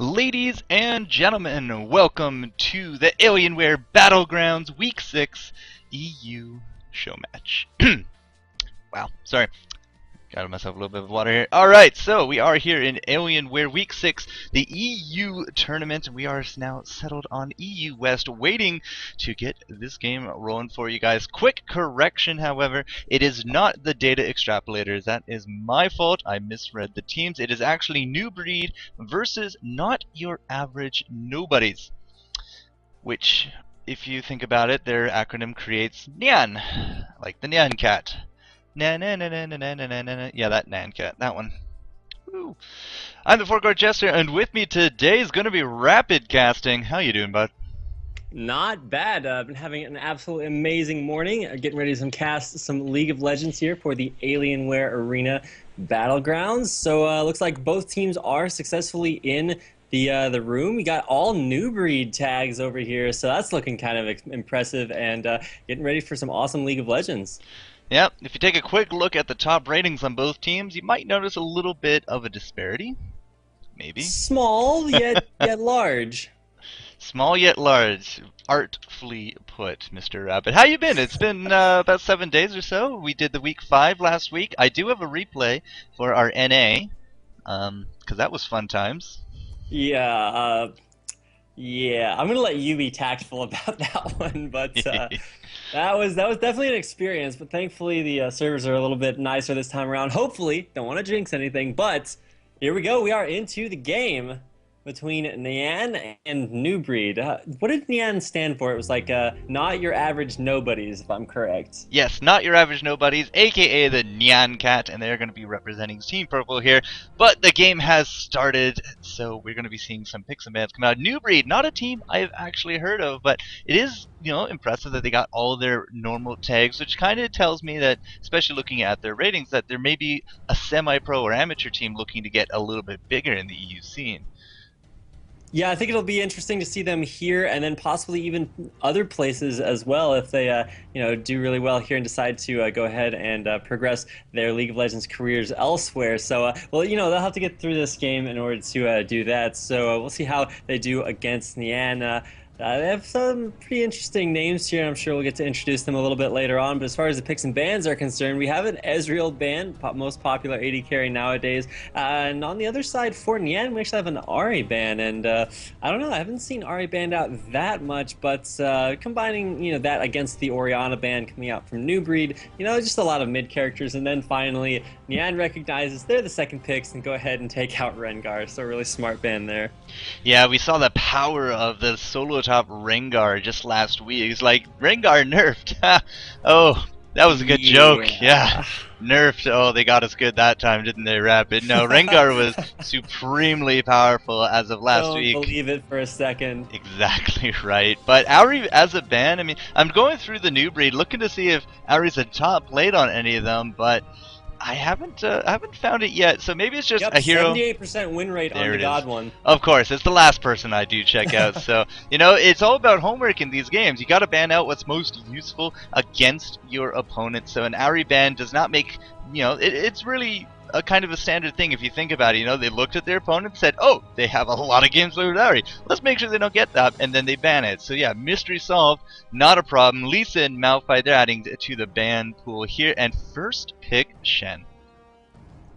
Ladies and gentlemen, welcome to the Alienware Battlegrounds Week 6 EU show match. Wow, sorry. Got myself a little bit of water here. Alright, so we are here in Alienware Week 6, the EU tournament. We are now settled on EU West, waiting to get this game rolling for you guys. Quick correction, however, it is not the data extrapolators. That is my fault. I misread the teams. It is actually nuBreed versus not your average nobodies. Which, if you think about it, their acronym creates Nyan, like the Nyan cat. Na na na na na na na na na. Yeah, that Nan cat. That one. Woo. I'm the FourCourtJester, and with me today is going to be Rapid Casting. How you doing, bud? Not bad. I've been having an absolutely amazing morning. Getting ready to cast some League of Legends here for the Alienware Arena Battlegrounds. So looks like both teams are successfully in the room. We got all nuBreed tags over here, so that's looking kind of impressive, and getting ready for some awesome League of Legends. Yep, if you take a quick look at the top ratings on both teams, you might notice a little bit of a disparity. Maybe. Small, yet large. Small yet large. Artfully put, Mr. Rabbit. How you been? It's been about 7 days or so. We did the week 5 last week. I do have a replay for our NA, because that was fun times. Yeah, I'm gonna let you be tactful about that one, but that was definitely an experience. But thankfully, the servers are a little bit nicer this time around. Hopefully, don't want to jinx anything, but here we go. We are into the game between Nyan and nuBreed. What did Nyan stand for? It was like not your average nobodies, if I'm correct. Yes, not your average nobodies, aka the Nyan cat, and they're going to be representing Team Purple here. But the game has started, so we're going to be seeing some picks and bans come out. nuBreed, not a team I've actually heard of, but it is, impressive that they got all their normal tags, which kind of tells me that, especially looking at their ratings, that there may be a semi-pro or amateur team looking to get a little bit bigger in the EU scene. Yeah, I think it'll be interesting to see them here, and then possibly even other places as well if they, do really well here and decide to go ahead and progress their League of Legends careers elsewhere. So, they'll have to get through this game in order to do that. So we'll see how they do against Nyan. They have some pretty interesting names here. I'm sure we'll get to introduce them a little bit later on. But as far as the picks and bans are concerned, we have an Ezreal ban, most popular AD carry nowadays. And on the other side, for Nyan, we actually have an Ahri ban. And I don't know, I haven't seen Ahri banned out that much. But combining that against the Orianna ban coming out from nuBreed, just a lot of mid characters. And then finally, Nyan recognizes they're the second picks and go ahead and take out Rengar. So a really smart ban there. Yeah, we saw the power of the solo top Rengar just last week. It's like, Rengar nerfed. Oh, that was a good joke. Yeah, nerfed. Oh, they got us good that time, didn't they, Rapid? No, Rengar was supremely powerful as of last week. Don't believe it for a second. Exactly right. But Ahri as a ban, I mean, I'm going through the nuBreed looking to see if Ahri's a top played on any of them, but I haven't found it yet, so maybe it's just a hero. 78% win rate on the God one. Of course, it's the last person I do check out. So, it's all about homework in these games. You got to ban out what's most useful against your opponent. So an Ahri ban does not make, it's really a kind of a standard thing if you think about it. They looked at their opponent and said, oh, they have a lot of games with Ahri. Let's make sure they don't get that, and then they ban it. So yeah, mystery solved, not a problem. Lisa and Malphite, they're adding to the ban pool here, and first pick Shen.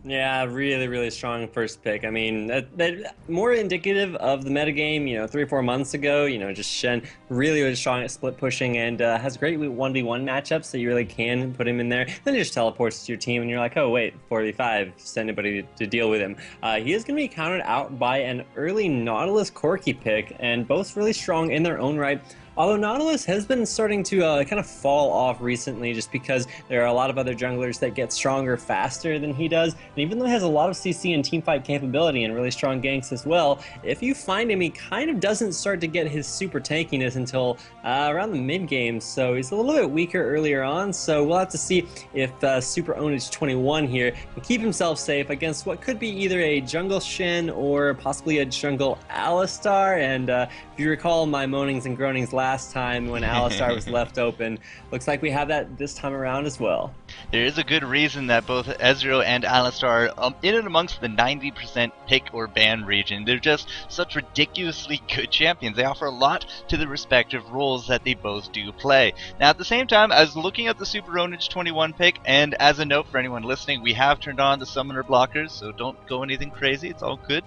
Yeah, really, really strong first pick. I mean, that more indicative of the metagame, 3 or 4 months ago, just Shen really, really strong at split pushing and has great 1v1 matchups, so you really can put him in there. Then he just teleports to your team and you're like, oh, wait, 4v5, send anybody to deal with him. He is going to be countered out by an early Nautilus Corki pick, and both really strong in their own right. Although Nautilus has been starting to kind of fall off recently just because there are a lot of other junglers that get stronger faster than he does. And even though he has a lot of CC and teamfight capability and really strong ganks as well, if you find him, he kind of doesn't start to get his super tankiness until around the mid game. So he's a little bit weaker earlier on. So we'll have to see if Super Ownage 21 here can keep himself safe against what could be either a jungle Shen or possibly a jungle Alistar. And if you recall my moanings and groanings last time when Alistar was left open, looks like we have that this time around as well. There is a good reason that both Ezreal and Alistar are in and amongst the 90% pick or ban region. They're just such ridiculously good champions. They offer a lot to the respective roles that they both do play. Now, at the same time, I was looking at the Super Onage 21 pick, and as a note for anyone listening, we have turned on the summoner blockers, so don't go anything crazy. It's all good.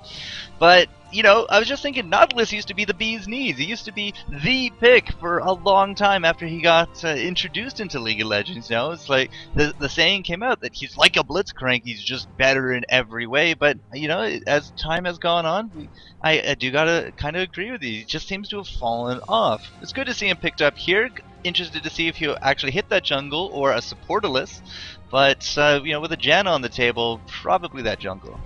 But you know, I was just thinking, Nautilus used to be the bee's knees. He used to be the pick for a long time after he got introduced into League of Legends. You know, it's like the saying came out that he's like a blitzcrank. He's just better in every way. But you know, as time has gone on, I do gotta kind of agree with you. He just seems to have fallen off. It's good to see him picked up here. Interested to see if he'll actually hit that jungle or a supportalist. But you know, with a Janna on the table, probably that jungle.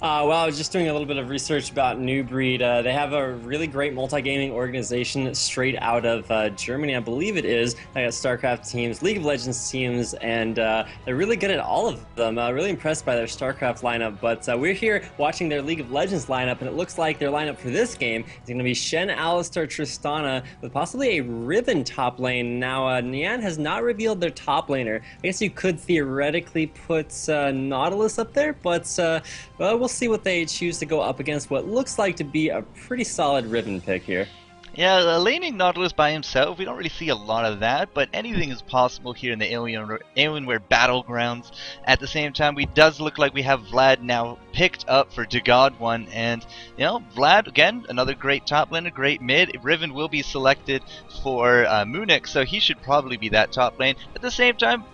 Well, I was just doing a little bit of research about nuBreed. They have a really great multi-gaming organization straight out of Germany, I believe it is. They got StarCraft teams, League of Legends teams, and they're really good at all of them. Really impressed by their StarCraft lineup, but we're here watching their League of Legends lineup, and it looks like their lineup for this game is going to be Shen, Alistar, Tristana, with possibly a Riven top lane. Now, Nian has not revealed their top laner. I guess you could theoretically put Nautilus up there, but well, we'll see what they choose to go up against what looks like to be a pretty solid Riven pick here. Yeah, laning Nautilus by himself, we don't really see a lot of that, but anything is possible here in the Alienware Battlegrounds. At the same time, we does look like we have Vlad now picked up for God 1, and you know, Vlad, again, another great top laner, great mid. Riven will be selected for Munich, so he should probably be that top lane. At the same time,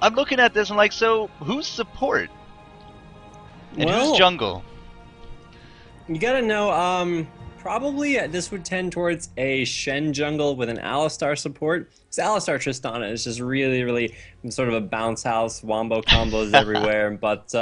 I'm looking at this and like, so who's support? And who's jungle? You gotta know, probably this would tend towards a Shen jungle with an Alistar support. Because Alistar Tristana is just really sort of a bounce house, wombo combos everywhere. But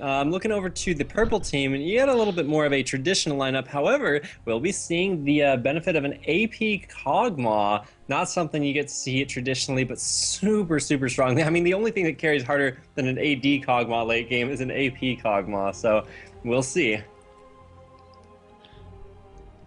I'm looking over to the purple team, and you get a little bit more of a traditional lineup. However, we'll be seeing the benefit of an AP Kog'Maw. Not something you get to see it traditionally, but super strong. I mean, the only thing that carries harder than an AD Kog'Maw late game is an AP Kog'Maw, so we'll see.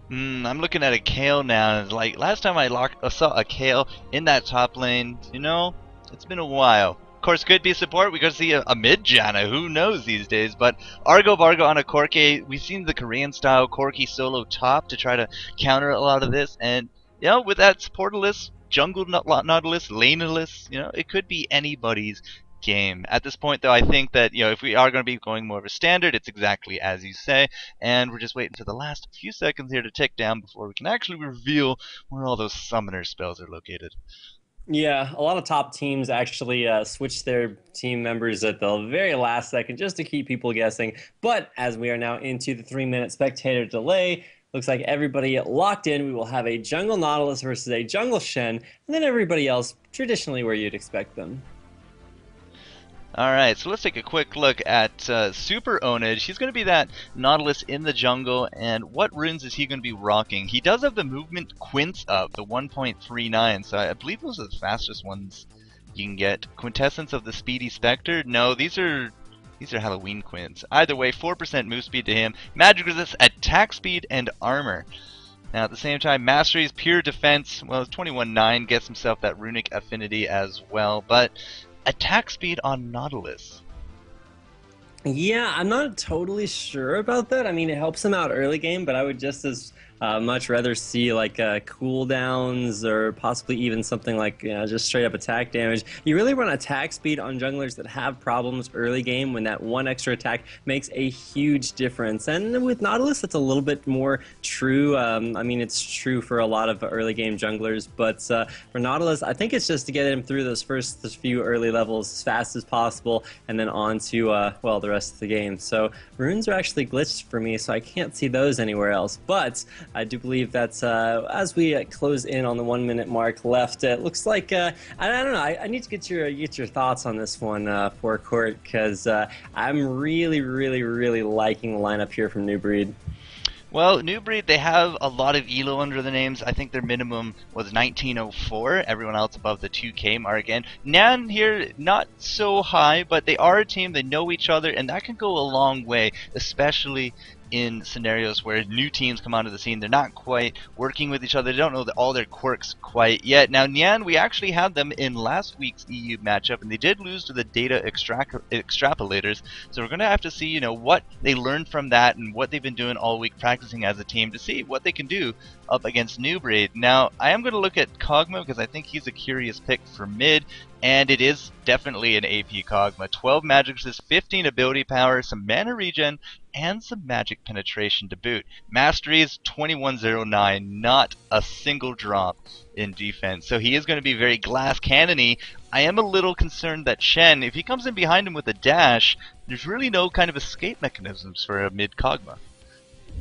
I'm looking at a Kale now, and like last time I saw a Kale in that top lane, you know, it's been a while. Of course, could be support. We could see a mid Janna. Who knows these days? But Argo Vargo on a Corki. We've seen the Korean style Corki solo top to try to counter a lot of this, and you know, with that supportalist, jungle Nautilus, laneless, you know, it could be anybody's game. At this point, though, I think that, you know, if we are going to be going more of a standard, it's exactly as you say, and we're just waiting for the last few seconds here to tick down before we can actually reveal where all those summoner spells are located. Yeah, a lot of top teams actually switch their team members at the very last second just to keep people guessing, but as we are now into the 3-minute spectator delay, looks like everybody locked in. We will have a jungle Nautilus versus a jungle Shen, and then everybody else traditionally where you'd expect them. Alright, so let's take a quick look at Super Onage. He's going to be that Nautilus in the jungle, and what runes is he going to be rocking? He does have the movement quints up, the 1.39, so I believe those are the fastest ones you can get. Quintessence of the Speedy Spectre? No, these are Halloween quints. Either way, 4% move speed to him, magic resist, attack speed, and armor. Now, at the same time, Mastery is pure defense. Well, 21.9 gets himself that runic affinity as well, but attack speed on Nautilus. Yeah, I'm not totally sure about that. I mean, it helps him out early game, but I would just as much rather see like cooldowns or possibly even something like, you know, just straight up attack damage. You really run attack speed on junglers that have problems early game when that one extra attack makes a huge difference. And with Nautilus, it's a little bit more true. I mean, it's true for a lot of early game junglers, but for Nautilus, I think it's just to get him through those first few early levels as fast as possible and then on to, well, the rest of the game. So runes are actually glitched for me, so I can't see those anywhere else. But I do believe that as we close in on the 1-minute mark left, it looks like I don't know. I need to get your thoughts on this one, FourCourt, because I'm really liking the lineup here from nuBreed. Well, nuBreed, they have a lot of ELO under the names. I think their minimum was 1904. Everyone else above the 2K mark. And Nan here, not so high, but they are a team. They know each other, and that can go a long way, especially in scenarios where new teams come onto the scene. They're not quite working with each other. They don't know all their quirks quite yet. Now, Nyan, we actually had them in last week's EU matchup, and they did lose to the data extrapolators. So we're going to have to see, you know, what they learned from that and what they've been doing all week practicing as a team to see what they can do up against nuBreed. Now, I am going to look at Kog'Maw because I think he's a curious pick for mid, and it is definitely an AP Kog'Maw. 12 magic resist, 15 ability power, some mana regen, and some magic penetration to boot. Mastery is 2109, not a single drop in defense. So he is going to be very glass cannon-y. I am a little concerned that Shen, if he comes in behind him with a dash, there's really no kind of escape mechanisms for a mid Kog'Maw.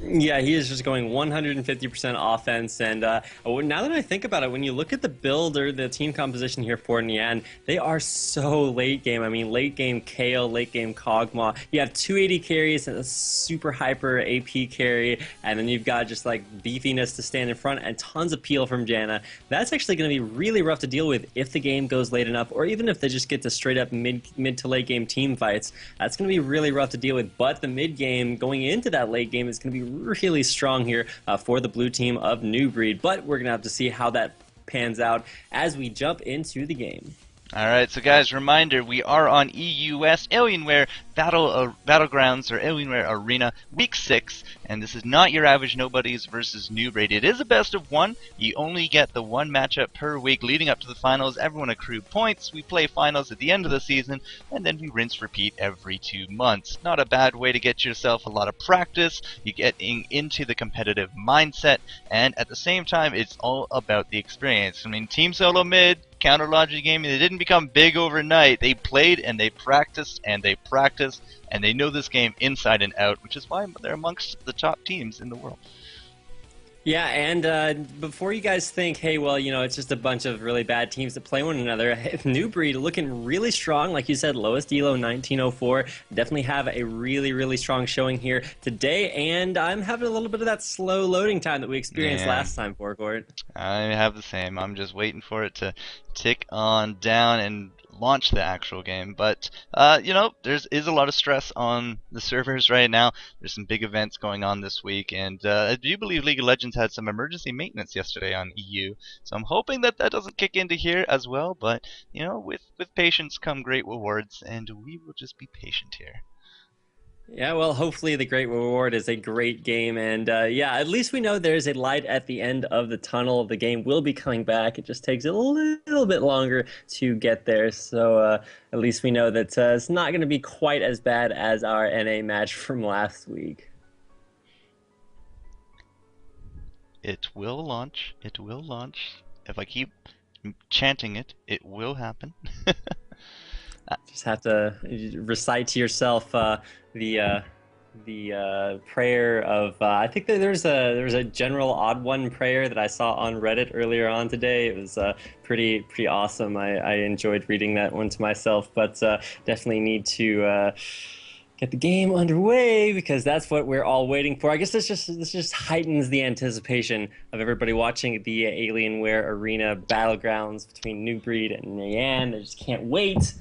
Yeah, he is just going 150% offense, and now that I think about it, when you look at the build or the team composition here for Nyan, they are so late game. I mean, late game Kale, late game Kog'Maw. You have 280 carries and a super hyper AP carry, and then you've got just like beefiness to stand in front and tons of peel from Janna. That's actually going to be really rough to deal with if the game goes late enough, or even if they just get to straight up mid to late game team fights. That's going to be really rough to deal with, but the mid game going into that late game is going to be really strong here for the blue team of nuBreed, but we're gonna have to see how that pans out as we jump into the game. Alright, so guys, reminder, we are on EU West Alienware Battlegrounds, or Alienware Arena, Week 6, and this is not your average nobodies versus nuBreed. It is a best of one. You only get the one matchup per week leading up to the finals. Everyone accrue points. We play finals at the end of the season, and then we rinse repeat every 2 months. Not a bad way to get yourself a lot of practice. You get into the competitive mindset, and at the same time, it's all about the experience. I mean, Team Solo Mid, Counter Logic Gaming, they didn't become big overnight. They played and they practiced and they practiced, and they know this game inside and out, which is why they're amongst the top teams in the world. Yeah, and before you guys think, hey, well, you know, it's just a bunch of really bad teams that play one another, nuBreed looking really strong. Like you said, lowest elo 1904. Definitely have a really, really strong showing here today, and I'm having a little bit of that slow loading time that we experienced last time, FourCourt. I have the same. I'm just waiting for it to tick on down and launch the actual game, but you know, is a lot of stress on the servers right now. There's some big events going on this week, and I do believe League of Legends had some emergency maintenance yesterday on EU, so I'm hoping that that doesn't kick into here as well. But you know, with patience come great rewards, and we will just be patient here. Yeah, well, hopefully the great reward is a great game, and yeah, at least we know there's a light at the end of the tunnel. The game will be coming back. It just takes a little bit longer to get there, so at least we know that it's not going to be quite as bad as our NA match from last week. It will launch. It will launch. If I keep chanting it, it will happen. Just have to recite to yourself the prayer of I think that there's a general odd one prayer that I saw on Reddit earlier on today. It was pretty awesome. I enjoyed reading that one to myself, but definitely need to get the game underway because that's what we're all waiting for. I guess this just heightens the anticipation of everybody watching the Alienware Arena Battlegrounds between nuBreed and Nyan. I just can't wait.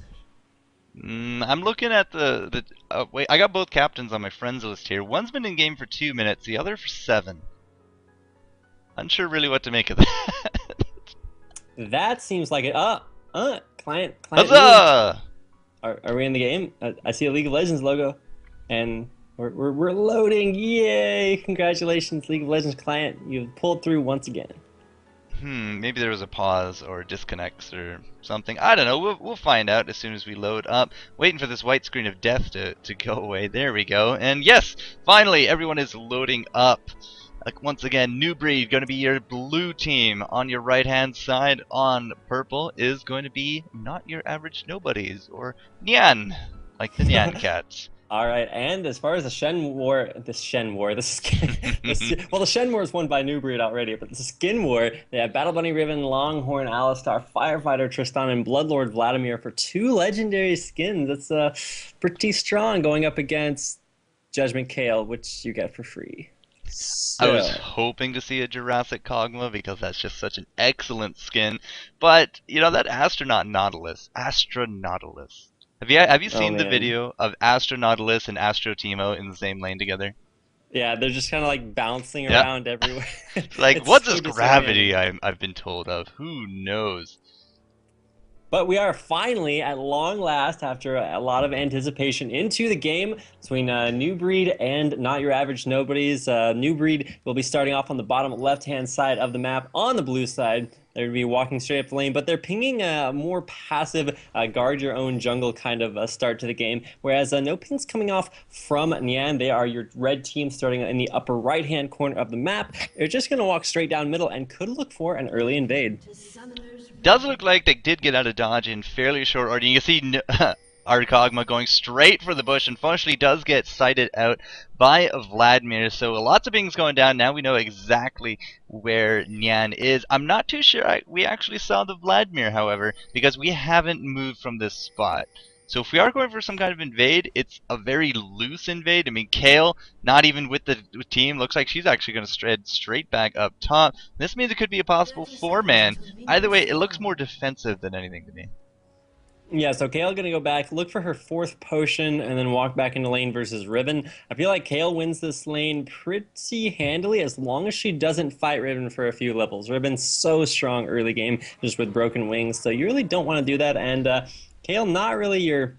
I'm looking at the wait, I got both captains on my friends list here. One's been in game for 2 minutes, the other for 7. Unsure really what to make of that. That seems like it. Client. Huzzah! Are we in the game? I see a League of Legends logo, and we're loading. Yay! Congratulations, League of Legends client. You've pulled through once again. Maybe there was a pause or disconnects or something. I don't know. We'll find out as soon as we load up. Waiting for this white screen of death to go away. There we go. And yes, finally, everyone is loading up. Once again, nuBreed going to be your blue team. On your right-hand side, on purple, is going to be not your average nobodies, or Nyan, like the Nyan cats. All right, and as far as the Shen War, the Shen War is won by nuBreed already, but the Skin War, they have Battle Bunny Riven, Longhorn Alistar, Firefighter Tristan, and Bloodlord Vladimir for 2 legendary skins. That's pretty strong going up against Judgment Kale, which you get for free. So. I was hoping to see a Jurassic Kog'Maw because that's just such an excellent skin, but you know that Astronautilus. Have you seen the video of Astronautilus and Astro Teemo in the same lane together? Yeah, they're just kind of like bouncing Yep. around everywhere. Like, It's what's so this gravity disorienting. I've been told of? Who knows? But we are finally, at long last, after a lot of anticipation, into the game between nuBreed and Not Your Average Nobodies. nuBreed will be starting off on the bottom left-hand side of the map on the blue side. They're going to be walking straight up the lane, but they're pinging a more passive, guard your own jungle kind of start to the game. Whereas no pings coming off from Nyan. They are your red team starting in the upper right-hand corner of the map. They're just going to walk straight down middle and could look for an early invade. Does look like they did get out of dodge in fairly short order. You can see our Kog'Maw going straight for the bush. Unfortunately, does get sighted out by Vladimir. So lots of things going down. Now we know exactly where Nyan is. I'm not too sure we actually saw the Vladimir, however, because we haven't moved from this spot. So if we are going for some kind of invade, it's a very loose invade. I mean, Kale, not even with the team, looks like she's actually going to head straight back up top. This means it could be a possible 4-man. Either way, it looks more defensive than anything to me. Yeah, so Kale gonna go back, look for her 4th potion, and then walk back into lane versus Riven. I feel like Kale wins this lane pretty handily as long as she doesn't fight Riven for a few levels. Riven's so strong early game, just with broken wings, so you really don't want to do that. And Kale, not really your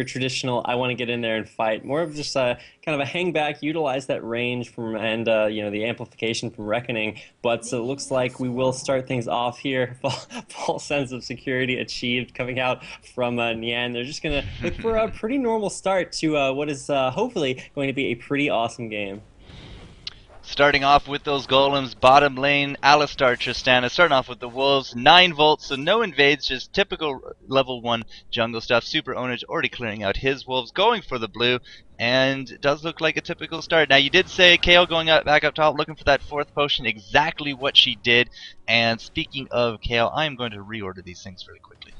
traditional, I want to get in there and fight. More of just kind of a hang back, utilize that range from and the amplification from Reckoning. But it looks like we will start things off here. False sense of security achieved coming out from Nyan. They're just going to look for a pretty normal start to what is hopefully going to be a pretty awesome game. Starting off with those golems, bottom lane, Alistar, Tristana, starting off with the wolves, 9 volts, so no invades, just typical level 1 jungle stuff. Super Ownage already clearing out his wolves, going for the blue, and it does look like a typical start. Now you did say Kale going back up top, looking for that 4th potion, exactly what she did. And speaking of Kale, I am going to reorder these things really quickly.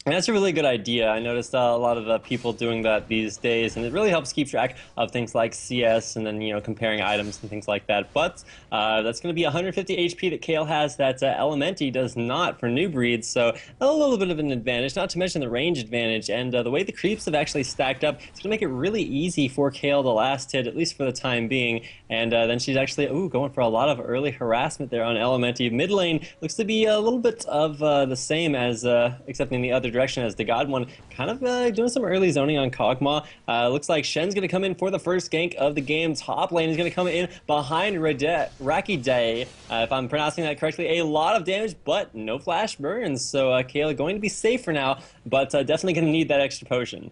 And that's a really good idea. I noticed a lot of people doing that these days, and it really helps keep track of things like CS and then, comparing items and things like that. But that's going to be 150 HP that Kale has that Elementi does not for nuBreed, so a little bit of an advantage, not to mention the range advantage. And the way the creeps have actually stacked up, it's going to make it really easy for Kale to last hit, at least for the time being. And then she's actually going for a lot of early harassment there on Elementi. Mid lane looks to be a little bit of the same as, except in the other direction, as the God one kind of doing some early zoning on Kog'Maw. Looks like Shen's going to come in for the first gank of the game. Top lane is going to come in behind Rakide. If I'm pronouncing that correctly, a lot of damage, but no flash burns. So Kayla going to be safe for now, but definitely going to need that extra potion.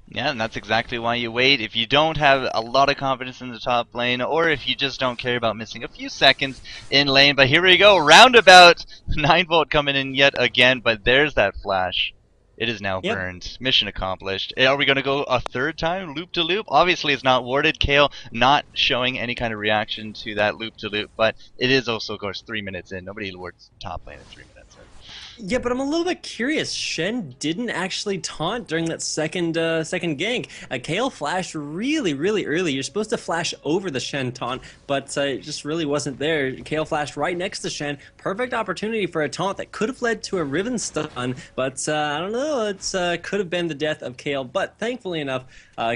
Yeah, and that's exactly why you wait. If you don't have a lot of confidence in the top lane, or if you just don't care about missing a few seconds in lane. But here we go, roundabout 9 volt coming in yet again, but there's that flash. It is now burned. Mission accomplished. Are we going to go a 3rd time, loop to loop? Obviously, it's not warded. Kale not showing any kind of reaction to that loop to loop, but it is also, of course, 3 minutes in. Nobody wards top lane in 3 minutes in. Yeah, but I'm a little bit curious. Shen didn't actually taunt during that second gank. Kale flashed really, really early. You're supposed to flash over the Shen taunt, but it just really wasn't there. Kale flashed right next to Shen. Perfect opportunity for a taunt that could have led to a Riven stun, but I don't know. It could have been the death of Kale, but thankfully enough,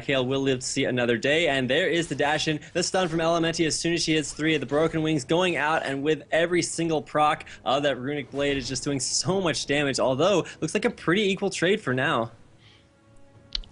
Kale will live to see another day. And there is the dash in. The stun from Elementi as soon as she hits 3 of the broken wings going out, and with every single proc of that runic blade is just doing so much damage, although looks like a pretty equal trade for now.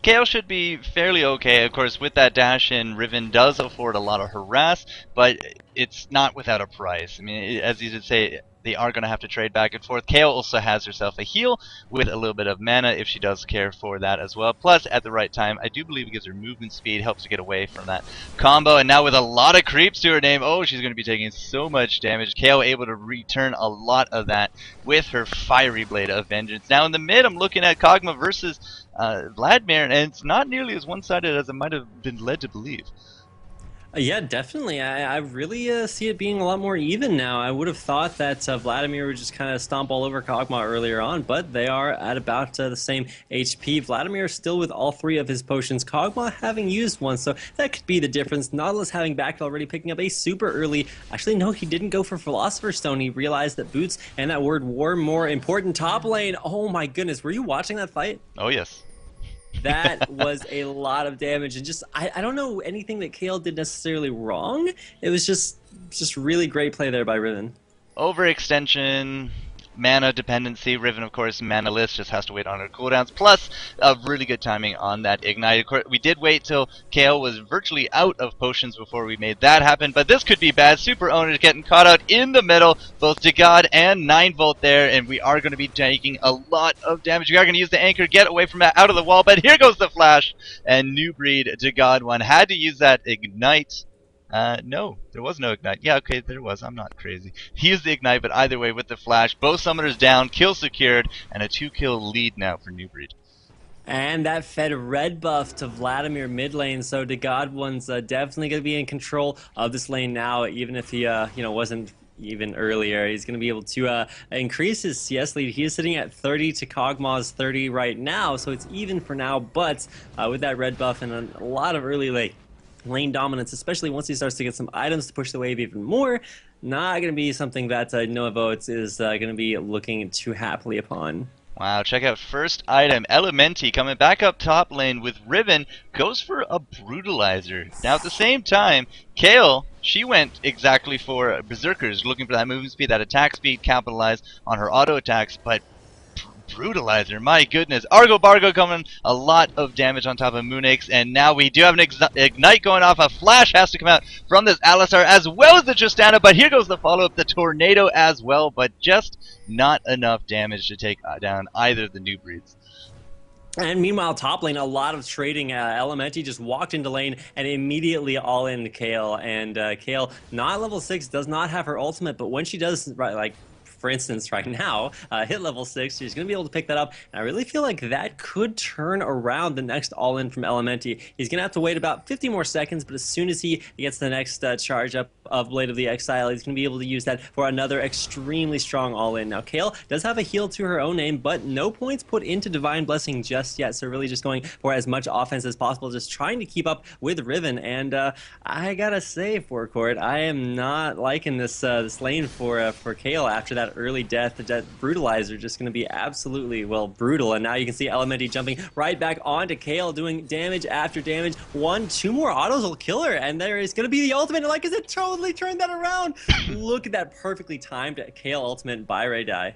Kale should be fairly okay. Of course, with that dash in, Riven does afford a lot of harass, but it's not without a price. I mean, as you did say, they are going to have to trade back and forth. Kale also has herself a heal with a little bit of mana if she does care for that as well. Plus, at the right time, I do believe it gives her movement speed, helps her get away from that combo. And now with a lot of creeps to her name, she's going to be taking so much damage. Kale able to return a lot of that with her Fiery Blade of Vengeance. Now in the mid, I'm looking at Kog'Maw versus Vladimir, and it's not nearly as one-sided as I might have been led to believe. Yeah, definitely. I really see it being a lot more even now. I would have thought that Vladimir would just kind of stomp all over Kog'Maw earlier on, but they are at about the same HP. Vladimir is still with all 3 of his potions, Kog'Maw having used one, so that could be the difference. Nautilus having backed already, picking up a super early. Actually, no, he didn't go for Philosopher's Stone. He realized that boots and that word war more important. Top lane, oh my goodness, were you watching that fight? Oh, yes. That was a lot of damage, and just I don't know anything that Kale did necessarily wrong. It was just really great play there by Riven. Overextension, mana dependency. Riven, of course, mana list just has to wait on her cooldowns. Plus, really good timing on that ignite. Of course, we did wait till Kale was virtually out of potions before we made that happen. But this could be bad. Super Owners getting caught out in the middle. Both Dagod and 9-volt there. And we are going to be taking a lot of damage. We are going to use the anchor, get away from that, out of the wall. But here goes the flash. And nuBreed Dagod one had to use that ignite. No, there was no ignite. Yeah, okay, there was. I'm not crazy. He used the ignite, but either way, with the flash, both summoners down, kill secured, and a 2-kill lead now for nuBreed. And that fed red buff to Vladimir mid lane, so the God one's definitely going to be in control of this lane now, even if he, wasn't even earlier. He's going to be able to increase his CS lead. He is sitting at 30 to Kog'Maw's 30 right now, so it's even for now, but with that red buff and a lot of early lane dominance, especially once he starts to get some items to push the wave even more, not going to be something that Noah Votes is going to be looking too happily upon. Wow, check out first item. Elementi coming back up top lane with Riven, goes for a Brutalizer. Now at the same time, Kale, she went exactly for Berserkers, looking for that movement speed, that attack speed, capitalize on her auto attacks, but Brutalizer, my goodness. Argo Bargo coming, a lot of damage on top of Moonix, and now we do have an ignite going off. A flash has to come out from this Alistar as well as the Justana, but here goes the follow-up, the Tornado as well, but just not enough damage to take down either of the nuBreeds. And meanwhile, top lane, a lot of trading. Elementi just walked into lane and immediately all in Kale. And Kale, not level 6, does not have her ultimate, but when she does, for instance, right now, hit level 6, she's going to be able to pick that up. And I really feel like that could turn around the next all-in from Elementi. He's going to have to wait about 50 more seconds, but as soon as he gets the next charge up of Blade of the Exile, he's going to be able to use that for another extremely strong all-in. Now, Kale does have a heal to her own name, but no points put into Divine Blessing just yet, so really just going for as much offense as possible, just trying to keep up with Riven. And I gotta say, FourCourt, I am not liking this this lane for Kale after that early death. The Brutalizer just going to be absolutely, well, brutal. And now you can see Elementi jumping right back onto Kale, doing damage after damage. 2 more autos will kill her, and there is going to be the ultimate. And is it totally turned that around? Look at that perfectly timed Kale ultimate by Ray Die.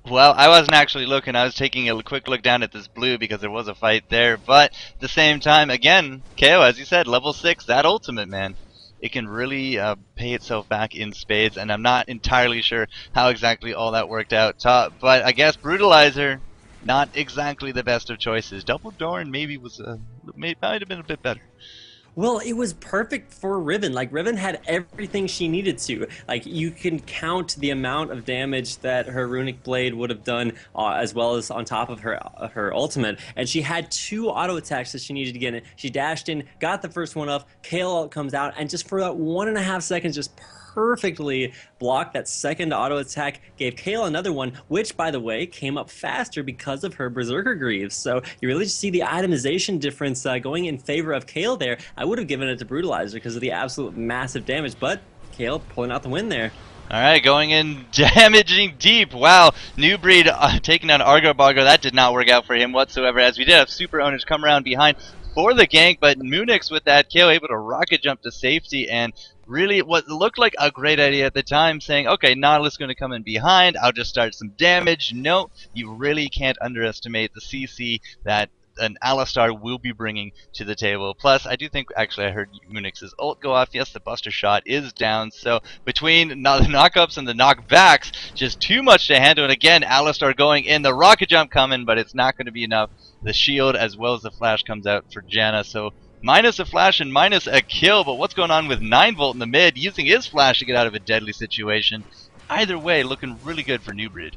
Well, I wasn't actually looking. I was taking a quick look down at this blue because there was a fight there. But at the same time, again, KO, as you said, level 6, that ultimate, man. It can really pay itself back in spades, and I'm not entirely sure how exactly all that worked out. But I guess Brutalizer, not exactly the best of choices. Double Dorn maybe might have been a bit better. Well, it was perfect for Riven. Riven had everything she needed to. You can count the amount of damage that her Runic Blade would have done, as well as on top of her ultimate. And she had 2 auto attacks that she needed to get in. She dashed in, got the first one off, Kale comes out, and just for that 1.5 seconds, just perfectly blocked that second auto attack, gave Kale another one, which, by the way, came up faster because of her Berserker Greaves. So you really just see the itemization difference going in favor of Kale there. I would have given it to Brutalizer because of the absolute massive damage, but Kale pulling out the win there. Alright, going in, damaging deep. Wow, nuBreed taking down Argo Bargo. That did not work out for him whatsoever, as we did have Super Owners come around behind for the gank, but Moonix with that kill able to rocket jump to safety, and really what looked like a great idea at the time, saying, okay, Nautilus is going to come in behind, I'll just start some damage. No, you really can't underestimate the CC that an Alistar will be bringing to the table. Plus, I do think, actually, I heard Moonix's ult go off. Yes, the Buster Shot is down, so between the knockups and the knockbacks, just too much to handle. And again, Alistar going in, the rocket jump coming, but it's not going to be enough. The shield as well as the flash comes out for Janna, so minus a flash and minus a kill. But what's going on with 9-volt in the mid, using his flash to get out of a deadly situation? Either way, looking really good for nuBreed.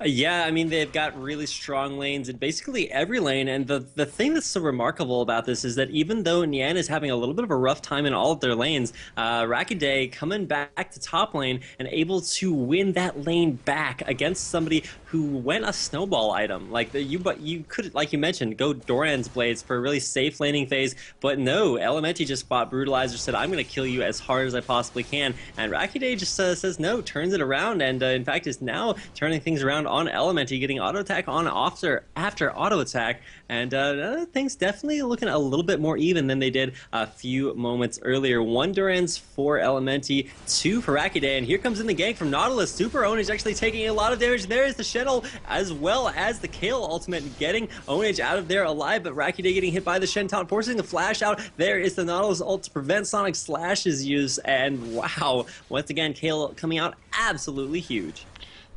Yeah, I mean, they've got really strong lanes in basically every lane, and the thing that's so remarkable about this is that even though Nian is having a little bit of a rough time in all of their lanes, Rakidae coming back to top lane and able to win that lane back against somebody who who went a snowball item. Like but you could, like you mentioned, go Doran's Blades for a really safe laning phase, but no, Elementi just bought Brutalizer, said I'm going to kill you as hard as I possibly can, and Rakiday just says no, turns it around, and in fact is now turning things around on Elementi, getting auto attack on after auto attack, and things definitely looking a little bit more even than they did a few moments earlier. 1 Duran's for Elementi, 2 for Rakiday, and here comes in the gank from Nautilus. Super Ownage actually taking a lot of damage. There is the Shuttle as well as the Kale ultimate, getting Ownage out of there alive, but Rakiday getting hit by the Shen taunt, forcing the flash out. There is the Nautilus ult to prevent Sonic Slash's use, and wow, once again, Kale coming out absolutely huge.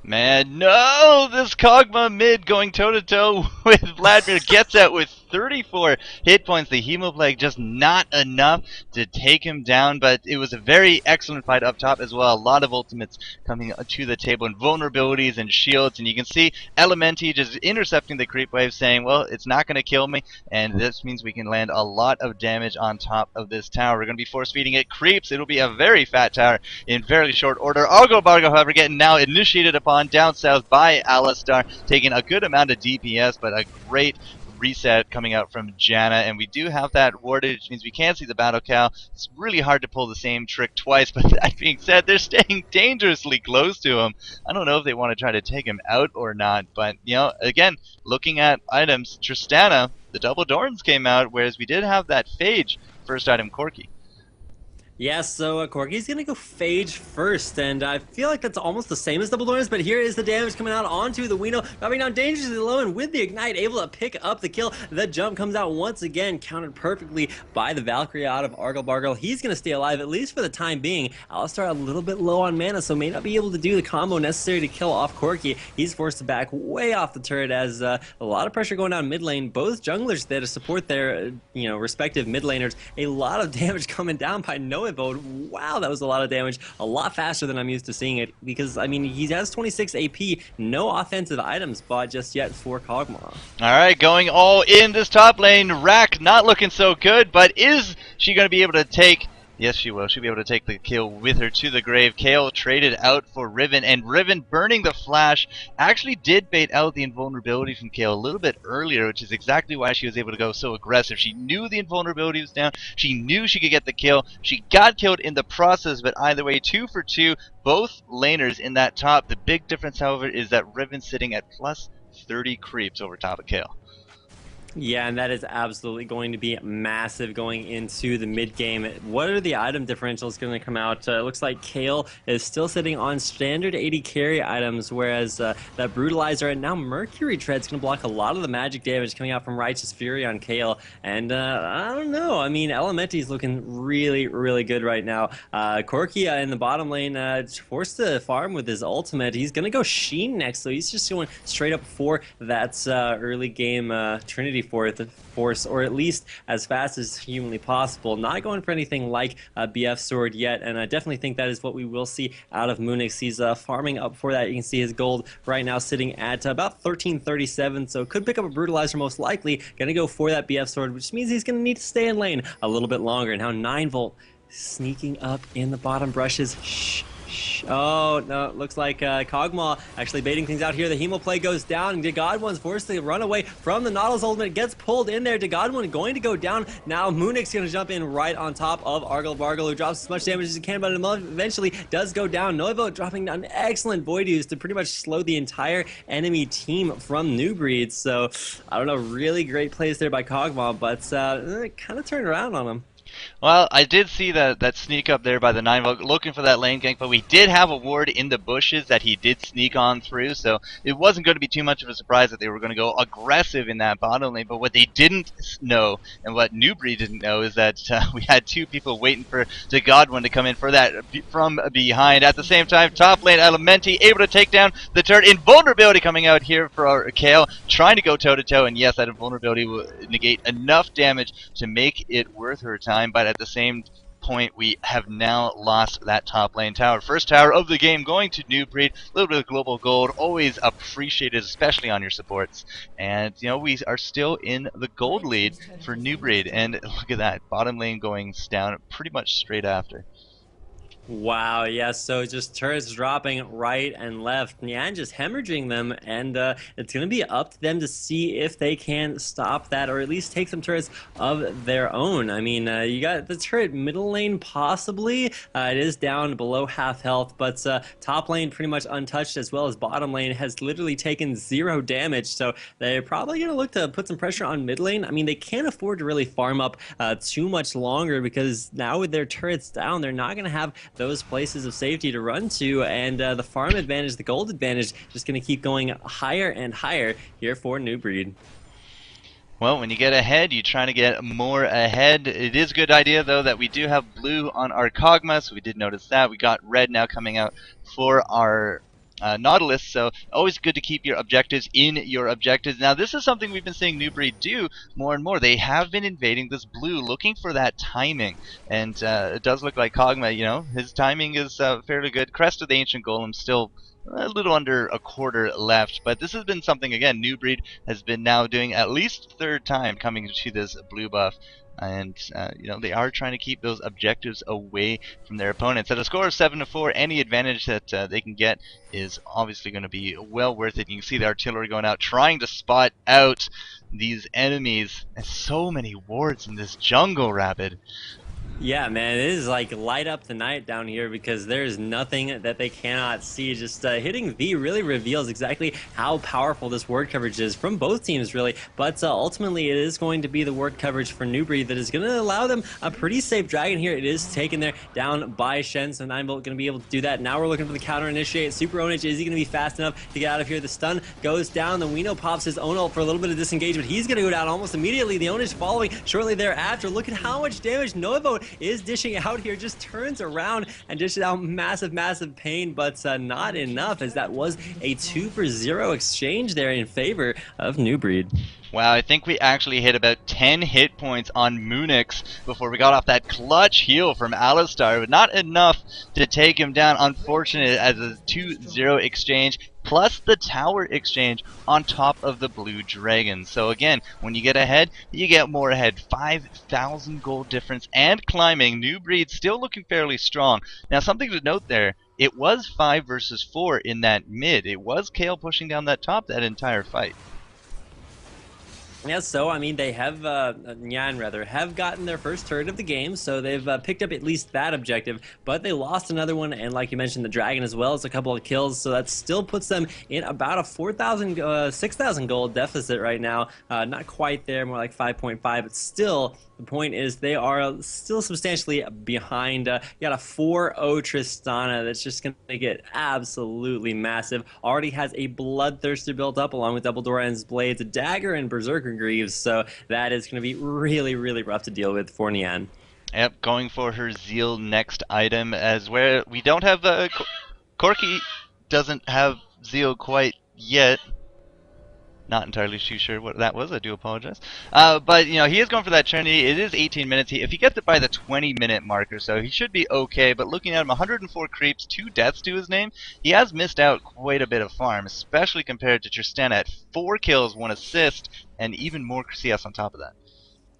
Man, no! This Kog'Maw mid going toe-to-toe with Vladimir gets out with 34 hit points. The Hemoplague just not enough to take him down, but it was a very excellent fight up top as well. A lot of ultimates coming to the table and vulnerabilities and shields, and you can see Elementi just intercepting the creep wave, saying, well, it's not going to kill me, and this means we can land a lot of damage on top of this tower. We're going to be force-feeding it creeps. It'll be a very fat tower in fairly short order. Argo Bargo, however, getting now initiated upon down south by Alistar, taking a good amount of DPS, but a great reset coming out from Janna, and we do have that warded, which means we can't see the battle cow. It's really hard to pull the same trick twice, but that being said, they're staying dangerously close to him. I don't know if they want to try to take him out or not, but, you know, again, looking at items, Tristana, the double Dorns came out, whereas we did have that Phage first item Corki. Yeah, so Corki's going to go Phage first, and I feel like that's almost the same as Double Doors, but here is the damage coming out onto the Weeno, dropping down dangerously low, and with the Ignite, able to pick up the kill. The jump comes out once again, countered perfectly by the Valkyrie out of Argle Bargle. He's going to stay alive, at least for the time being. Alistar a little bit low on mana, so may not be able to do the combo necessary to kill off Corki. He's forced to back way off the turret as a lot of pressure going down mid lane. Both junglers there to support their respective mid laners. A lot of damage coming down by Noah. Wow, that was a lot of damage. A lot faster than I'm used to seeing it, because, I mean, he has 26 AP. No offensive items bought just yet for Kog'Maw. Alright, going all in this top lane. Rack not looking so good, but is she going to be able to take... Yes, she will. She'll be able to take the kill with her to the grave. Kale traded out for Riven, and Riven burning the flash actually did bait out the invulnerability from Kale a little bit earlier, which is exactly why she was able to go so aggressive. She knew the invulnerability was down. She knew she could get the kill. She got killed in the process, but either way, 2 for 2, both laners in that top. The big difference, however, is that Riven's sitting at plus 30 creeps over top of Kale. Yeah, and that is absolutely going to be massive going into the mid game. What are the item differentials going to come out? It looks like Kale is still sitting on standard 80 carry items, whereas that Brutalizer and now Mercury Tread's going to block a lot of the magic damage coming out from Righteous Fury on Kale. And I don't know. I mean, Elementi's looking really, really good right now. Corki in the bottom lane forced to farm with his ultimate. He's going to go Sheen next, so he's just going straight up for that early game Trinity Force, or at least as fast as humanly possible. Not going for anything like a BF sword yet, and I definitely think that is what we will see out of Moonix. He's farming up for that. You can see his gold right now sitting at about 1337, so could pick up a Brutalizer most likely. Gonna go for that BF sword, which means he's gonna need to stay in lane a little bit longer. Now 9-Volt sneaking up in the bottom brushes. Shh. Oh, no, looks like Kog'Maw actually baiting things out here. The Hemoplague goes down, and Godwin's forced to run away from the Nautilus ultimate. Gets pulled in there. Godwin going to go down. Now Moonix going to jump in right on top of Argle Bargle, who drops as much damage as he can, but eventually does go down. Novo dropping down excellent Void Use to pretty much slow the entire enemy team from nuBreed. So, I don't know, really great plays there by Kog'Maw, but it kind of turned around on him. Well, I did see that sneak up there by the 9-Volt, looking for that lane gank, but we did have a ward in the bushes that he did sneak on through, so it wasn't going to be too much of a surprise that they were going to go aggressive in that bottom lane. But what they didn't know, and what nuBreed didn't know, is that we had 2 people waiting for the Godwin to come in for that from behind. At the same time, top lane Elementi able to take down the turret. Invulnerability coming out here for Kale, trying to go toe-to-toe, and yes, that invulnerability will negate enough damage to make it worth her time. But at the same point, we have now lost that top lane tower. First tower of the game going to nuBreed. A little bit of global gold, always appreciated, especially on your supports. And, you know, we are still in the gold lead for nuBreed. And look at that, bottom lane going down pretty much straight after. Wow, yeah, so just turrets dropping right and left, and just hemorrhaging them, and it's going to be up to them to see if they can stop that, or at least take some turrets of their own. I mean, you got the turret middle lane, possibly. It is down below half health, but top lane pretty much untouched, as well as bottom lane has literally taken 0 damage, so they're probably going to look to put some pressure on mid lane. I mean, they can't afford to really farm up too much longer, because now with their turrets down, they're not going to have those places of safety to run to, and the farm advantage, the gold advantage, just going to keep going higher and higher here for nuBreed. Well, when you get ahead, you're trying to get more ahead. It is a good idea, though, that we do have blue on our Kog'Maw, so we did notice that. We got red now coming out for our Nautilus, so always good to keep your objectives in your objectives. Now, this is something we've been seeing nuBreed do more and more. They have been invading this blue, looking for that timing, and it does look like Kog'Maw, you know, his timing is fairly good. Crest of the Ancient Golem still a little under a quarter left, but this has been something, again, nuBreed has been now doing at least third time coming to this blue buff. And you know, they are trying to keep those objectives away from their opponents. At a score of 7-4, any advantage that they can get is obviously going to be well worth it. You can see the artillery going out, trying to spot out these enemies. And so many wards in this jungle, Rapid. Yeah, man, it is like light up the night down here, because there's nothing that they cannot see. Just hitting V really reveals exactly how powerful this ward coverage is from both teams, really. But ultimately, it is going to be the ward coverage for nuBreed that is going to allow them a pretty safe dragon here. It is taken there down by Shen, so 9volt going to be able to do that. Now we're looking for the counter initiate. Super Onage, is he going to be fast enough to get out of here? The stun goes down. The Weeno pops his own ult for a little bit of disengagement. He's going to go down almost immediately. The Onage following shortly thereafter. Look at how much damage nuBreed is dishing out here. Just turns around and dishes out massive pain, but not enough, as that was a 2-for-0 exchange there in favor of nuBreed. Wow, I think we actually hit about 10 hit points on Munix before we got off that clutch heal from Alistar, but not enough to take him down. Unfortunate, as a 2-0 exchange, plus the tower exchange on top of the blue dragon. So again, when you get ahead, you get more ahead. 5,000 gold difference and climbing. nuBreed still looking fairly strong. Now, something to note there, it was 5 versus 4 in that mid. It was Kale pushing down that top that entire fight. Yeah, so I mean, they have Nyan have gotten their first turret of the game, so they've picked up at least that objective, but they lost another one, and like you mentioned, the dragon as well as a couple of kills, so that still puts them in about a 6,000 gold deficit right now. Not quite there, more like 5.5, but still, the point is they are still substantially behind. You got a 4-0 Tristana that's just going to get absolutely massive. Already has a Bloodthirster built up, along with Double Doran's Blades, a Dagger, and Berserker Greaves, so that is going to be really rough to deal with for Nyan. Yep, going for her Zeal next item, as where we don't have Corki doesn't have Zeal quite yet. Not entirely too sure what that was. I do apologize. But, you know, he is going for that Trinity. It is 18 minutes. If he gets it by the 20-minute mark or so, he should be okay. But looking at him, 104 creeps, 2 deaths to his name, he has missed out quite a bit of farm, especially compared to Tristana at 4 kills, 1 assist, and even more CS on top of that.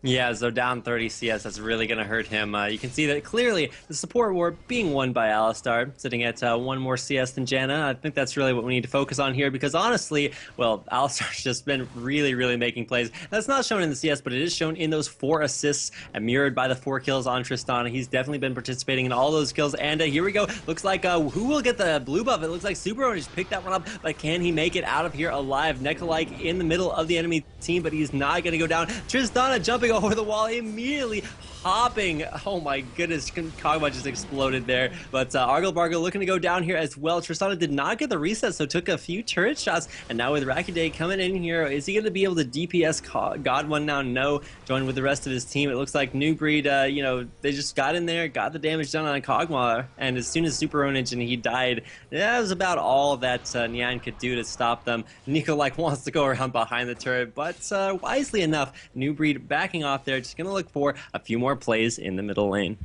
Yeah, so down 30 CS, that's really going to hurt him. You can see that clearly the support war being won by Alistar, sitting at 1 more CS than Janna. I think that's really what we need to focus on here, because honestly, well, Alistar's just been really making plays. That's not shown in the CS, but it is shown in those 4 assists, mirrored by the 4 kills on Tristana. He's definitely been participating in all those kills, and here we go. Looks like who will get the blue buff? It looks like Super Onage just picked that one up, but can he make it out of here alive? Nekalike in the middle of the enemy team, but he's not going to go down. Tristana jumping over the wall, immediately hopping. Oh my goodness, Kog'Maw just exploded there. But Argle Bargle looking to go down here as well. Tristana did not get the reset, so took a few turret shots. And now with Rakiday coming in here, is he going to be able to DPS God1 now? No. Join with the rest of his team. It looks like nuBreed, you know, they just got in there, got the damage done on Kog'Maw, and as soon as Super Onage and he died, that was about all that Nyan could do to stop them. Nico wants to go around behind the turret, but wisely enough, nuBreed backing off there, just going to look for a few more plays in the middle lane.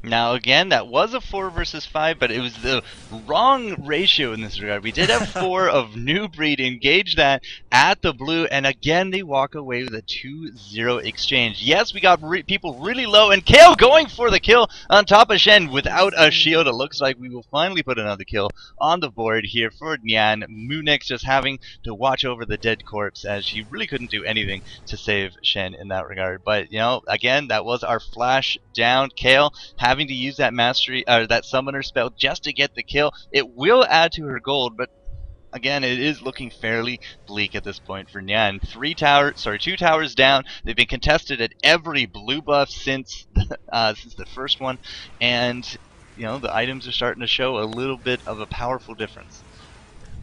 Now again, that was a 4 versus 5, but it was the wrong ratio in this regard. We did have 4 of nuBreed engage that at the blue, and again they walk away with a 2-0 exchange. Yes, we got people really low, and Kale going for the kill on top of Shen without a shield. It looks like we will finally put another kill on the board here for Nyan. Munix just having to watch over the dead corpse as she really couldn't do anything to save Shen in that regard. But, you know, again, that was our flash down. Kale having to use that mastery or that summoner spell just to get the kill. It will add to her gold, but again, it is looking fairly bleak at this point for Nyan. 2 towers down. They've been contested at every blue buff since the first one, and you know the items are starting to show a little bit of a powerful difference.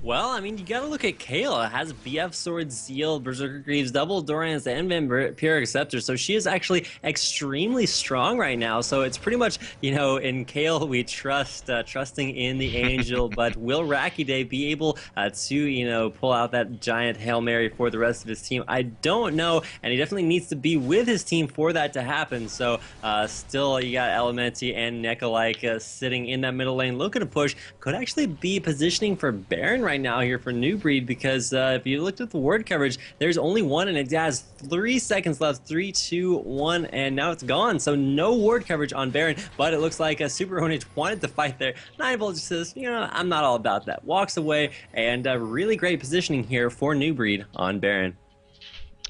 Well, I mean, you gotta look at Kale. It has BF Sword, Zeal, Berserker Greaves, Double Dorans, and Vampiric Scepter. So she is actually extremely strong right now. So it's pretty much, you know, in Kale we trust, trusting in the Angel. But will Rakide be able to, you know, pull out that giant Hail Mary for the rest of his team? I don't know, and he definitely needs to be with his team for that to happen. So still, you got Elementi and Nekalike sitting in that middle lane, looking to push. Could actually be positioning for Baron right now here for nuBreed, because if you looked at the ward coverage, there's only one, and it has 3 seconds left. 3, 2, 1, and now it's gone. So no ward coverage on Baron, but it looks like Super Honage wanted to fight there. 9-Volt just says, you know, I'm not all about that. Walks away, and really great positioning here for nuBreed on Baron.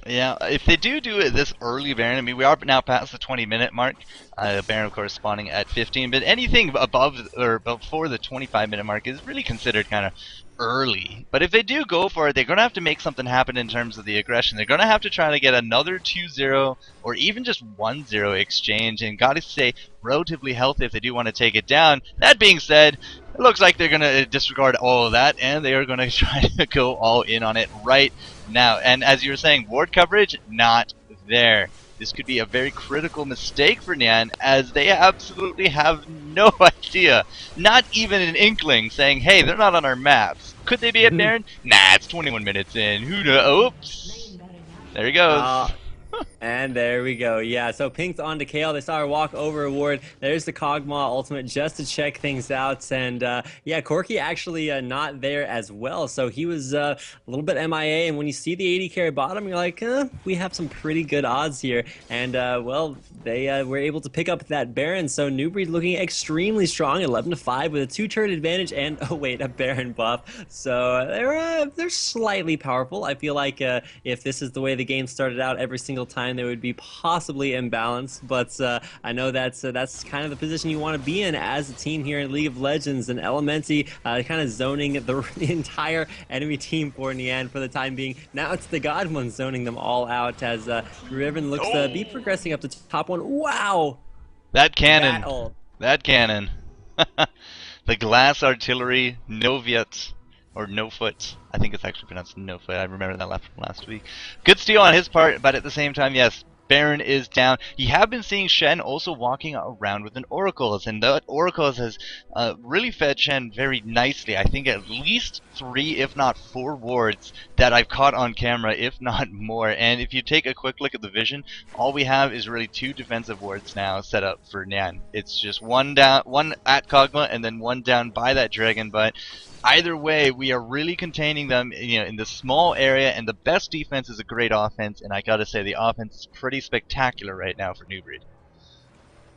Yeah, if they do it this early, Baron, I mean, we are now past the 20-minute mark. Baron, of course, spawning at 15, but anything above or before the 25-minute mark is really considered kind of early. But if they do go for it, they're going to have to make something happen in terms of the aggression. They're going to have to try to get another 2-0 or even just 1-0 exchange, and gotta say, relatively healthy if they do want to take it down. That being said, it looks like they're going to disregard all of that, and they are going to try to go all in on it right now. And as you were saying, ward coverage, not there. This could be a very critical mistake for Nyan, as they absolutely have no idea, not even an inkling, saying, hey, they're not on our maps. Could they be at Baron? Nah, it's 21 minutes in. Who knows? Oops. There he goes. And there we go. Yeah, so Pink's on to Kale. They saw her walk over a ward. There's the Kog'Maw ultimate just to check things out. And yeah, Corki actually not there as well. So he was a little bit MIA. And when you see the 80 carry bottom, you're like, we have some pretty good odds here. And well, they were able to pick up that Baron. So nuBreed looking extremely strong, 11-5 with a 2-turret advantage and, oh wait, a Baron buff. So they're slightly powerful. I feel like if this is the way the game started out every single time, they would be possibly imbalanced, but I know that's kind of the position you want to be in as a team here in League of Legends, and Elementi kind of zoning the entire enemy team for Nyan for the time being. Now it's the God One zoning them all out as Riven looks to be progressing up to top 1. Wow! That cannon. That cannon. The glass artillery, Noviet. Or No Foot. I think it's actually pronounced No Foot. I remember that from last week. Good steal on his part, but at the same time, yes, Baron is down. You have been seeing Shen also walking around with an Oracles, and that Oracles has really fed Shen very nicely. I think at least 3, if not 4 wards that I've caught on camera, if not more. And if you take a quick look at the vision, all we have is really 2 defensive wards now set up for Nyan. It's just one down, one at Kog'Maw, and then one down by that dragon, but either way, we are really containing them, you know, in this small area, and the best defense is a great offense, and I gotta say the offense is pretty spectacular right now for nuBreed.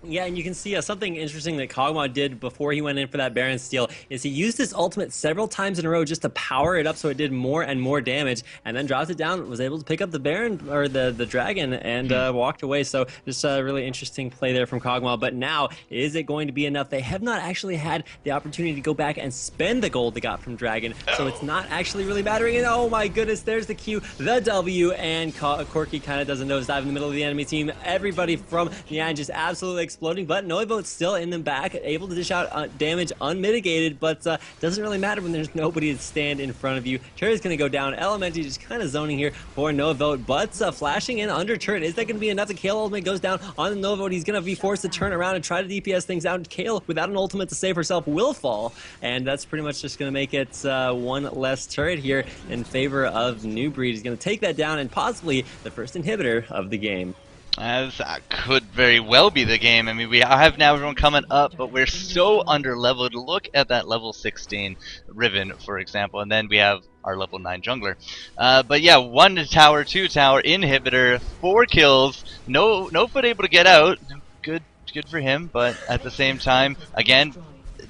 Yeah, and you can see something interesting that Kog'Maw did before he went in for that Baron steal is he used his ultimate several times in a row just to power it up so it did more and more damage, and then dropped it down, was able to pick up the Baron, or the dragon, and walked away. So just a really interesting play there from Kog'Maw. But now, is it going to be enough? They have not actually had the opportunity to go back and spend the gold they got from Dragon, so it's not actually really mattering. And oh my goodness, there's the Q, the W, and Corki kind of does a nosedive in the middle of the enemy team. Everybody from Nyan just absolutely exploding, but nuEvo's still in them back, able to dish out damage unmitigated, but doesn't really matter when there's nobody to stand in front of you. Turret's going to go down. Elementi just kind of zoning here for nuEvo, but flashing in under turret. Is that going to be enough? The Kale ultimate goes down on the nuEvo. He's going to be forced to turn around and try to DPS things out. Kale, without an ultimate to save herself, will fall, and that's pretty much just going to make it one less turret here in favor of nuBreed. He's going to take that down and possibly the first inhibitor of the game. As that could very well be the game. I mean, we have now everyone coming up, but we're so under leveled. Look at that level 16 Riven, for example, and then we have our level 9 jungler. But yeah, 1 tower, 2 tower, inhibitor, 4 kills, no foot able to get out. Good for him, but at the same time, again,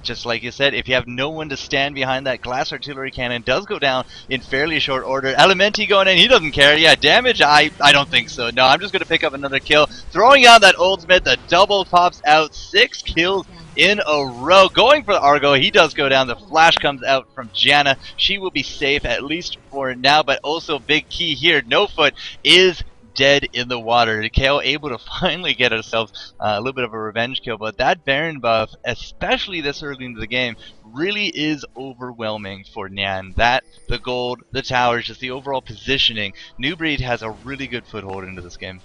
just like you said, if you have no one to stand behind, that glass artillery cannon does go down in fairly short order. Elementi going in, he doesn't care. Yeah, damage, I don't think so. No, I'm just going to pick up another kill. Throwing out that ultimate, the double pops out, 6 kills in a row. Going for the Argo, he does go down. The flash comes out from Janna. She will be safe, at least for now, but also big key here. No Foot is dead in the water. KO able to finally get ourselves a little bit of a revenge kill, but that Baron buff, especially this early into the game, really is overwhelming for Nyan. That, the gold, the towers, just the overall positioning. nuBreed has a really good foothold into this game.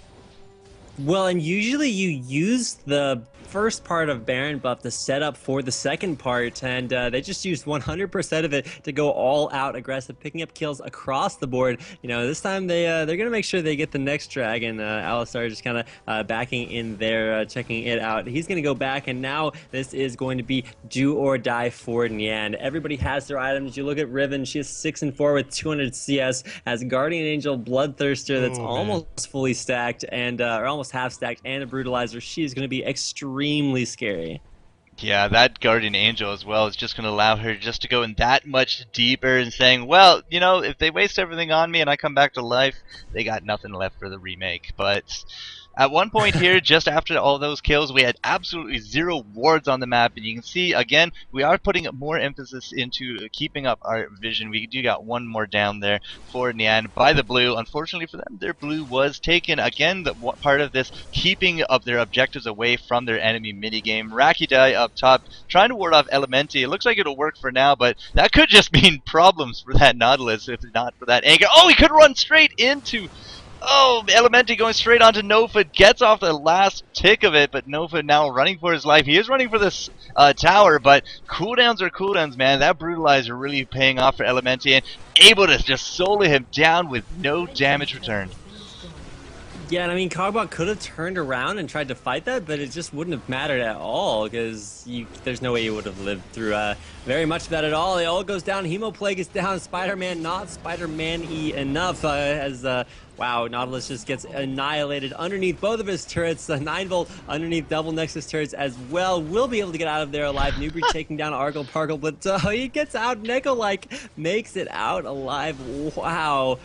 Well, and usually you use the first part of Baron buff to set up for the second part, and they just used 100% of it to go all out aggressive, picking up kills across the board. You know, this time they're gonna make sure they get the next dragon. Alistar just kind of backing in there, checking it out. He's gonna go back, and now this is going to be do or die for Nyan. Everybody has their items. You look at Riven; she is 6 and 4 with 200 CS. Has Guardian Angel, Bloodthirster that's almost fully stacked, and or almost half stacked, and a Brutalizer. She's going to be extremely scary. Yeah, that Guardian Angel as well is just going to allow her just to go in that much deeper and saying, well, you know, if they waste everything on me and I come back to life, they got nothing left for the remake. But at one point here, just after all those kills, we had absolutely 0 wards on the map, and you can see, again, we are putting more emphasis into keeping up our vision. We do got 1 more down there for Nyan by the blue. Unfortunately for them, their blue was taken. Again, the part of this, keeping up their objectives away from their enemy minigame. Rakidai up top, trying to ward off Elementi. It looks like it'll work for now, but that could just mean problems for that Nautilus if not for that anger. Oh, he could run straight into... Oh, Elementi going straight onto Nofa, gets off the last tick of it, but Nofa now running for his life. He is running for this tower, but cooldowns are cooldowns, man. That Brutalizer really paying off for Elementi and able to just solo him down with no damage returned. Yeah, and I mean, Cogbot could have turned around and tried to fight that, but it just wouldn't have mattered at all, because there's no way you would have lived through very much of that at all. It all goes down, Hemoplague is down, Spider-Man not Spider-Man-y enough, wow, Nautilus just gets annihilated underneath both of his turrets, the 9-volt underneath double Nexus turrets as well. Will be able to get out of there alive. nuBreed taking down Argle Pargle, but he gets out, Neko-like makes it out alive, wow.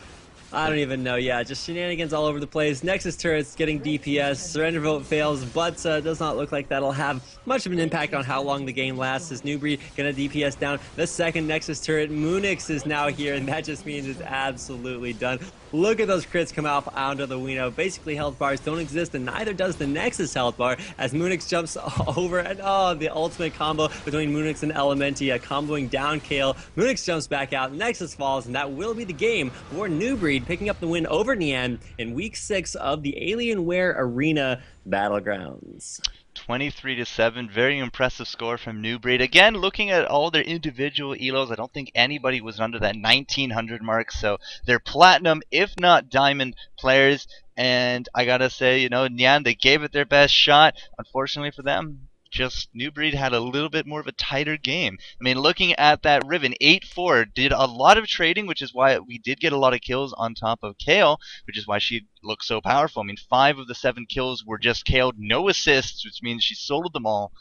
I don't even know. Yeah, just shenanigans all over the place. Nexus turrets getting DPS. Surrender vote fails, but does not look like that'll have much of an impact on how long the game lasts. As nuBreed gonna DPS down the second Nexus turret. Moonix is now here, and that just means it's absolutely done. Look at those crits come out onto the Wino. Basically, health bars don't exist, and neither does the Nexus health bar, as Moonix jumps over, and oh, the ultimate combo between Moonix and Elementi, comboing down Kale. Moonix jumps back out, Nexus falls, and that will be the game for nuBreed, picking up the win over Nyan in Week 6 of the Alienware Arena Battlegrounds. 23-7, very impressive score from nuBreed. Again, looking at all their individual elos, I don't think anybody was under that 1900 mark, so they're platinum, if not diamond players, and I gotta say, you know, Nyan, they gave it their best shot. Unfortunately for them, just nuBreed had a little bit more of a tighter game. I mean, looking at that Riven, 8-4, did a lot of trading, which is why we did get a lot of kills on top of Kale, which is why she looked so powerful. I mean, 5 of the 7 kills were just Kale, no assists, which means she soloed them all.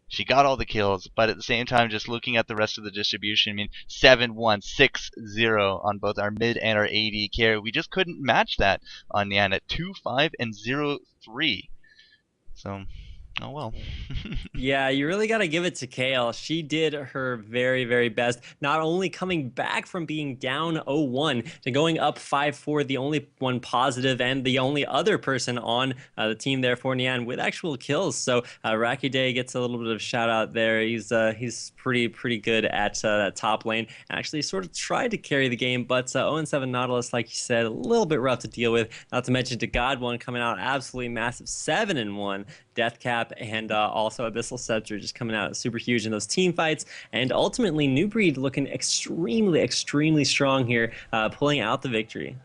She got all the kills, but at the same time, just looking at the rest of the distribution, I mean, 7-1, 6-0 on both our mid and our AD carry. We just couldn't match that on Nyan at 2-5 and 0-3. So... oh well. Yeah, you really got to give it to Kale. She did her very, very best. Not only coming back from being down 0-1 to going up 5-4, the only one positive and the only other person on the team there for Nyan with actual kills. So Rakidai gets a little bit of shout out there. He's pretty good at that top lane. Actually sort of tried to carry the game, but 0-7 Nautilus, like you said, a little bit rough to deal with. Not to mention to God one coming out absolutely massive, 7-1. Deathcap and also Abyssal Scepter just coming out super huge in those team fights, and ultimately nuBreed looking extremely strong here, pulling out the victory.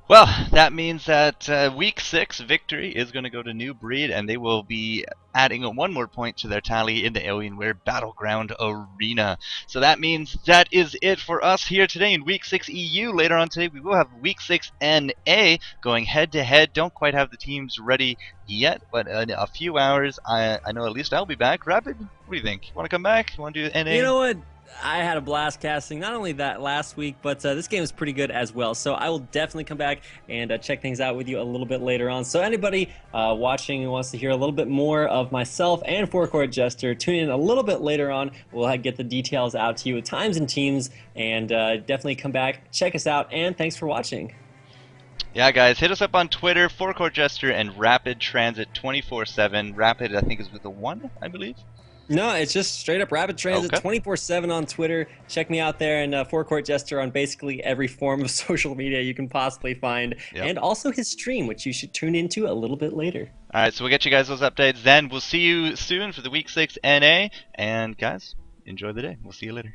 Well, that means that week 6 victory is going to go to nuBreed, and they will be adding one more point to their tally in the Alienware Battleground Arena. So that means that is it for us here today in week 6 EU. Later on today, we will have week 6 NA going head to head. Don't quite have the teams ready yet, but in a few hours, I know at least I'll be back. Rapid, what do you think? You want to come back? You want to do NA? You know what? I had a blast casting not only that last week, but this game is pretty good as well. So I will definitely come back and check things out with you a little bit later on. So anybody watching who wants to hear a little bit more of myself and FourCourtJester, tune in a little bit later on. We'll get the details out to you with times and teams, and definitely come back, check us out, and thanks for watching. Yeah, guys, hit us up on Twitter, FourCourtJester and Rapid Transit 24/7. Rapid, I think, is with a 1, I believe. No, it's just straight up Rapid Transit 24/7 on Twitter. Check me out there, and FourCourtJester on basically every form of social media you can possibly find. Yep. And also his stream, which you should tune into a little bit later. Alright, so we'll get you guys those updates then. We'll see you soon for the Week 6 NA. And guys, enjoy the day. We'll see you later.